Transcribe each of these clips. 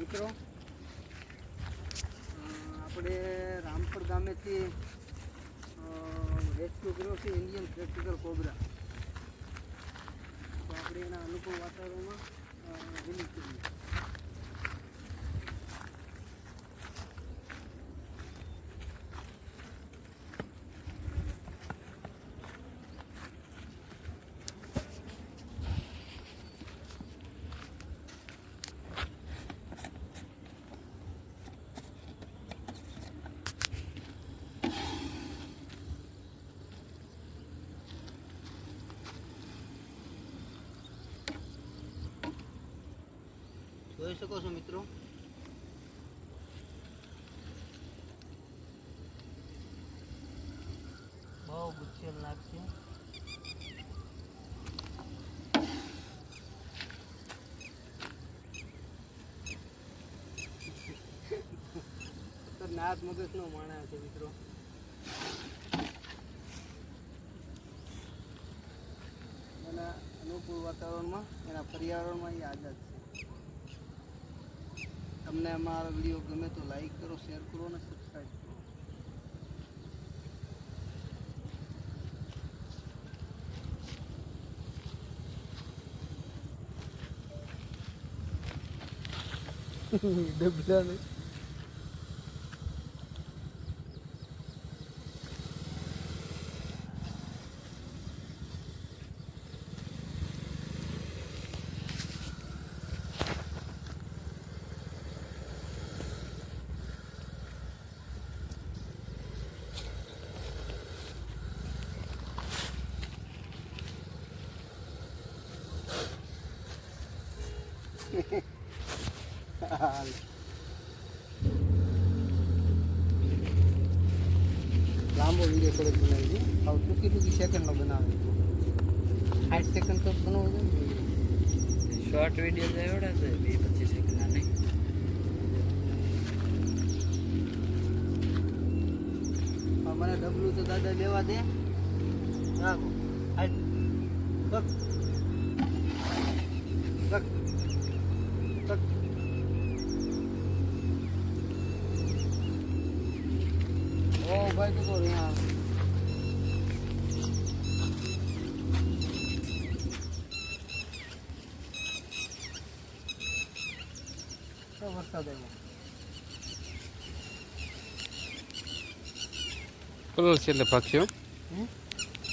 મિત્રો, આપણે રામપર ગામેથી રેસ્ક્યુ કર્યો છે ઇન્ડિયન પ્રેક્ટિકલ કોબરા. તો આપણે એના અનુકૂળ વાતાવરણમાં રિલીઝ કરીએ. જોઈ શકો છો મિત્રો, બહુ ગુસ્સેલ લાગશે. નાક મગજનો માણસ છે મિત્રો. એના અનુકૂળ વાતાવરણમાં, એના પર્યાવરણમાં એ આઝાદ છે. તમને અમારો વિડીયો ગમે તો લાઈક કરો, શેર કરો અને સબસ્ક્રાઈબ કરો. ડબલા ને લાંબો વિડીયો થોડોક બનાવી દે. ટૂંકી સેકન્ડનો બનાવે. 60 સેકન્ડ તો બનાવવો જોઈએ. શોર્ટ વિડીયો જ એવડા છે 20-25 સેકન્ડના નહીં. મને ડબલું તો દાદા લેવા દે. રાખો. હાલ. રખ. રખ. રખ. ઓ ભાઈ તો અહીંયા વરસાદ આવ્યો. પલળ છે એટલે ભાગશે.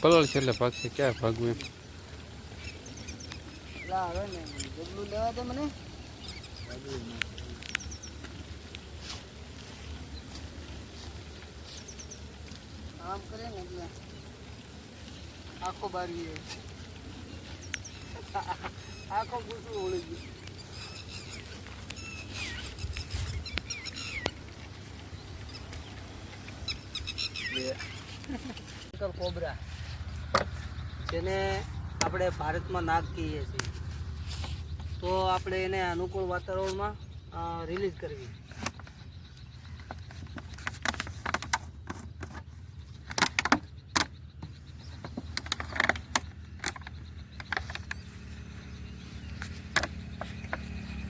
પલળ છે એટલે ભાગશે. ક્યાં ભાગવું એમ? લા હવે ને ડબલું લેવા દે મને. આમ કરે ને એટલે આખો બારી આખો ગુસ્સું ઓળી ગયું. કોબરા જેને આપણે ભારતમાં નાગ કહીએ છીએ, તો આપણે એને અનુકૂળ વાતાવરણમાં રિલીઝ કરવી.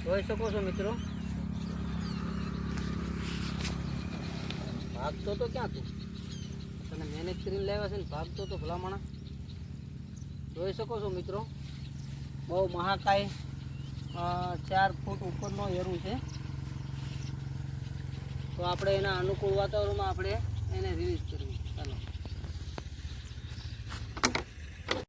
જોઈ શકો છો મિત્રો, ભાગતો તો ક્યાં તું? તને મહેનત કરીને લાવ્યા છે ને ભાગતો તો ભલામણા. જોઈ શકો છો મિત્રો, બહુ મહાકાય 4 ફૂટ ઉપરનો એરું છે. તો આપણે એના અનુકૂળ વાતાવરણમાં આપણે એને રિલીઝ કરવી.